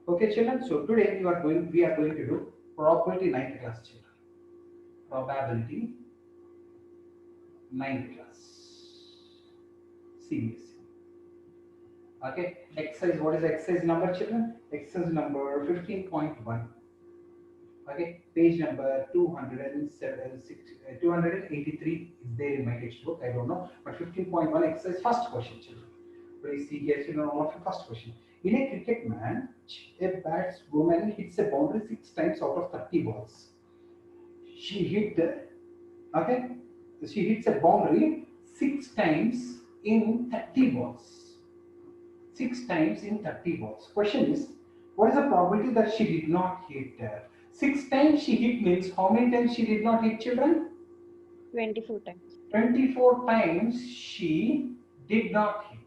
Okay, children. So today we are going to do probability ninth class, children. Probability ninth class. CBSE. Okay. Exercise. What is exercise number, children? Exercise number 15.1. Okay. Page number 283 is there in my textbook. I don't know, but 15.1 exercise. First question, children. Please see here, children. All of you. First question. In a cricket match, a batswoman hits a boundary 6 times out of 30 balls. She hit okay, she hits a boundary 6 times in 30 balls. 6 times in 30 balls. Question is, what is the probability that she did not hit? 6 times she hit means how many times she did not hit, children? 24 times. 24 times she did not hit.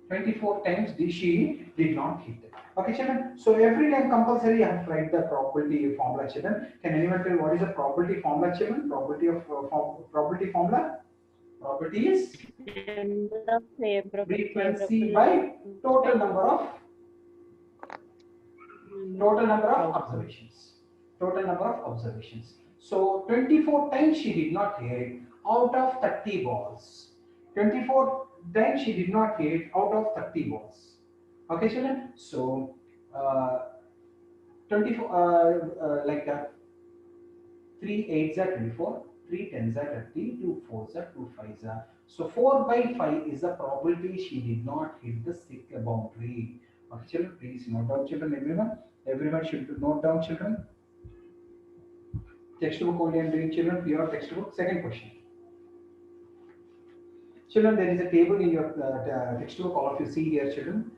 24 times she did not hit. Okay, children. So every time compulsory you have to write the probability formula, children. Can anyone tell what is the probability formula, children? Probability of probability formula. Probability is Number of frequency by total number of observations. Total number of observations. So 24 times she did not hit out of 30 balls. 24 times she did not hit out of 30 balls. Okay, children. So 24 like 3 8s are 24, 3 10s are 30, 2 4s are 2 5s are. So 4 by 5 is the probability she did not hit the stick boundary. Okay, children, please note down, children, everyone. Everyone should note down, children. Textbook only I am doing, children, pure textbook. Second question. Children, there is a table in your textbook, all of you see here, children.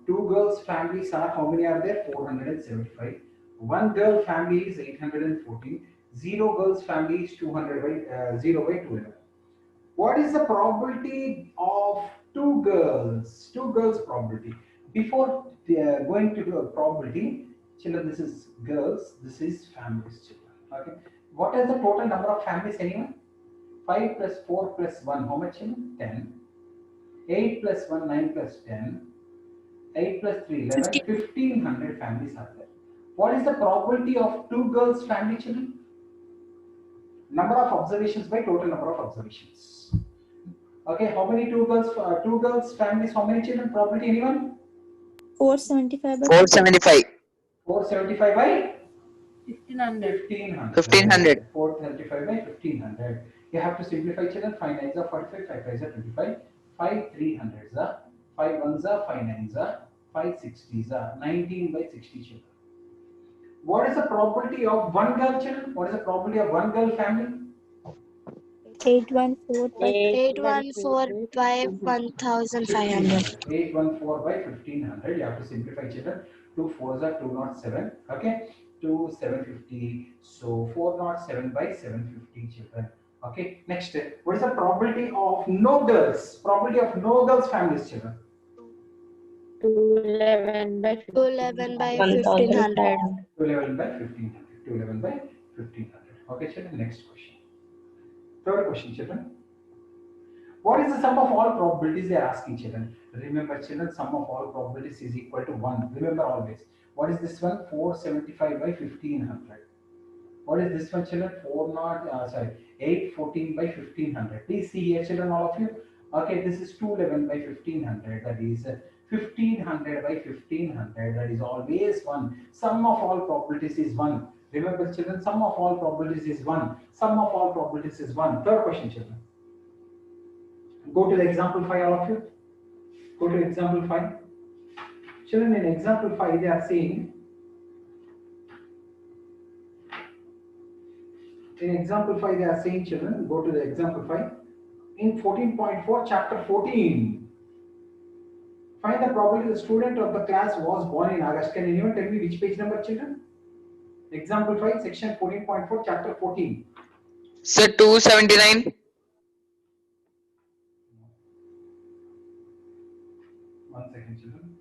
Two girls families are, how many are there? 475. One girl family is 814. Zero girls family is 200 by 0 by 211. What is the probability of two girls? Two girls probability. Before going to do a probability, children, this is girls, this is families, children. Okay. What is the total number of families, anyone? 5 plus 4 plus 1, how much? 10. 8 plus 1, 9 plus 10. 8 plus 3, 11. 50. 1500 families are there. What is the probability of two girls family, children? Number of observations by total number of observations. Okay, how many two girls families, how many children? Probability, anyone? 475 by 475. 475 by 1500. 1500. 1500. 475 by 1500. You have to simplify, children. 5 nines are 45, 5 fives are 25, 5 300s are, 5 ones are, 5 nines are, 5 60s are, 19 by 60 children. What is the probability of one girl, children? What is the probability of one girl family? 814 by 814 by 1500. 814 by 1500. You have to simplify, children. 2 fours are 207. Okay, 2 750. So 407 by 750 children. Okay, next, what is the probability of no girls? Probability of no girls families, children. 211 by 211 by 1500. 1500. 211 by 1500. 211 by 1500. Okay, children. Next question. Third question, children. What is the sum of all probabilities they are asking, children? Remember, children, sum of all probabilities is equal to 1. Remember always. What is this one? 475 by 1500. What is this one, children? 814 by 1500. Please see here, children, all of you. Okay, this is 211 by 1500. That is 1500 by 1500. That is always 1. Sum of all probabilities is 1. Remember, children, sum of all probabilities is 1. Sum of all probabilities is 1. Third question, children. Go to the example 5, all of you. Go to example 5. Children, in example 5, they are saying, children, go to the example 5. In 14.4, chapter 14, find the probability the student of the class was born in August. Can anyone tell me which page number, children? Example 5, section 14.4, chapter 14. Sir, 279. 1 second, children.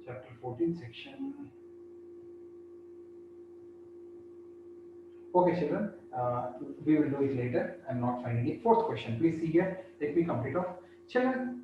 Chapter 14, section. Okay, children. We will do it later. I'm not finding it. Fourth question. Please see here. Let me complete off. Children,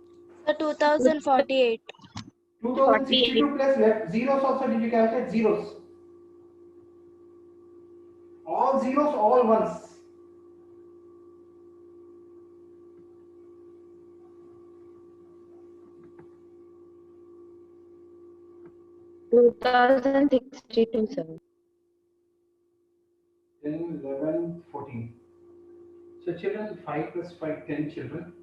Sir, 2048. 2062 plus left zeros also, did you calculate zeros? All zeros, all ones. Two thousand 62, sir. 10, 11, 14. So children, 5 plus 5, 10 children.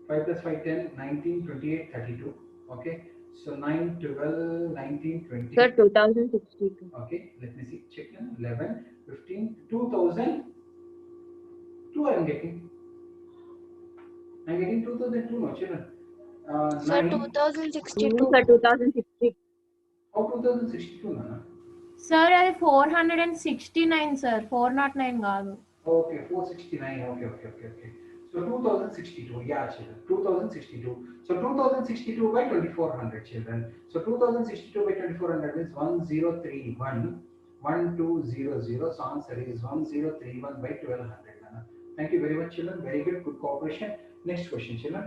5 plus 5, 10, 19, 28, 32. Okay. So 9, 12, 19, 20. Sir, 2062. Okay. Let me see. Children, 11, 15, 2002 I am getting. I am getting 2002, no children. Sir, 9. No, 2062. sir, 2060. How 2062, Nana? Sir అది 469 sir 409 కాదు. Okay, 469. Okay. So 2062. Yeah, children. 2062. So 2062 by 2400, children. So 2062 by 2400 is 1031. 1200. So answer is 1031 by 1200. Nana. Thank you very much, children. Very good cooperation. Next question, children.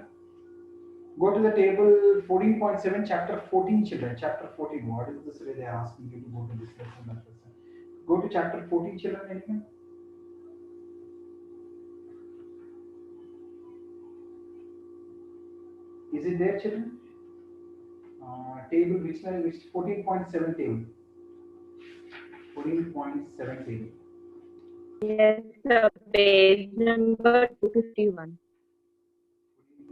Go to the table 14.7, chapter 14, children. Chapter 14. What is this way they are asking you to go to this lesson? That lesson. Go to chapter 14, children. Anyone? Is it there, children? Table which 14.7 table. 14.7 table. Yes, sir. Page number 251.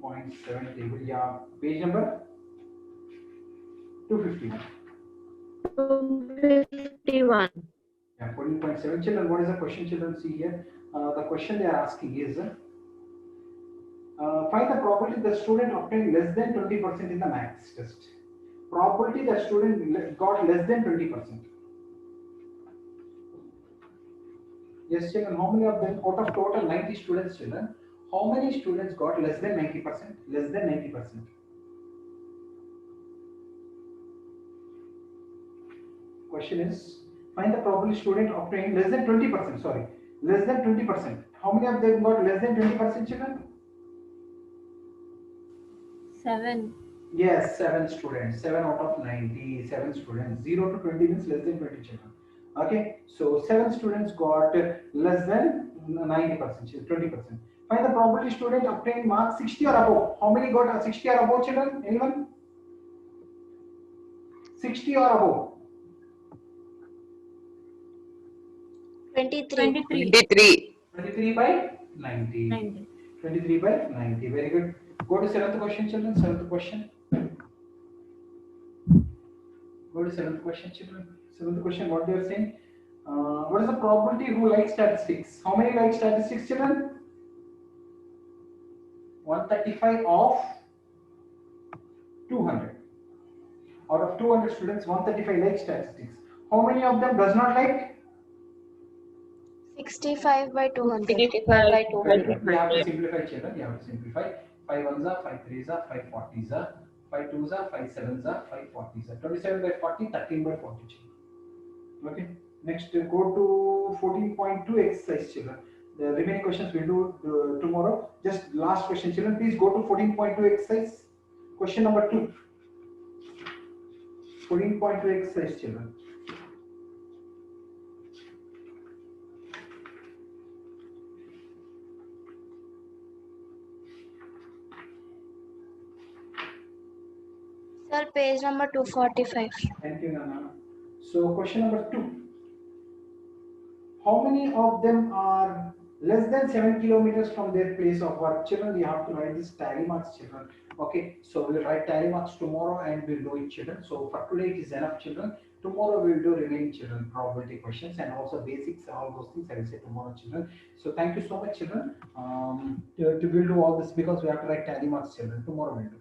14.7 table. Yeah, page number 251. 251. Yeah, 14.7. Children, what is the question, children? See here. The question they are asking is find the probability the student obtained less than 20% in the maths test. Probability the student got less than 20%. Yes, children, how many of them out of total 90 students, children, how many students got less than 90%? Less than 90%. Question is, find the probability student obtained less than 20%, sorry, less than 20%. How many of them got less than 20%, children? 7. Yes, 7 students, 7 out of 90, 7 students, 0 to 20 means less than 20 children. Okay, so 7 students got less than 90%, 20%. Find the probability student obtained marks 60 or above. How many got 60 or above, children? Anyone? 60 or above? 23. 23. 23. 23 by 90. 90. 23 by 90. Very good. Go to 7th question, children. 7th question. Go to 7th question, children. 7th question, what they are saying? What is the probability who likes statistics? How many like statistics, children? 135 of 200. Out of 200 students, 135 like statistics. How many of them does not like? 65 by 200. 65 by 200. You have to simplify, children. You have to simplify. 5 ones are, 5 threes are, 5 40s are, 5 twos are, 5 sevens are, 5 40s are. 27 by 40, 13 by 40, children. Okay. Next, go to 14.2 exercise, children. The remaining questions we'll do tomorrow. Just last question, children. Please go to 14.2 exercise. Question number 2. 14.2 exercise, children. Sir, page number 245. Thank you, Nana. So, question number 2. How many of them are less than 7 kilometers from their place of work? Children, you have to write this tally marks, children. Okay, so we'll write tally marks tomorrow and we'll do it, children. So, for today it is enough, children. Tomorrow we'll do remaining, children, probability questions and also basics, all those things I will say tomorrow, children. So, thank you so much, children. We'll do all this because we have to write tally marks, children. Tomorrow we'll do.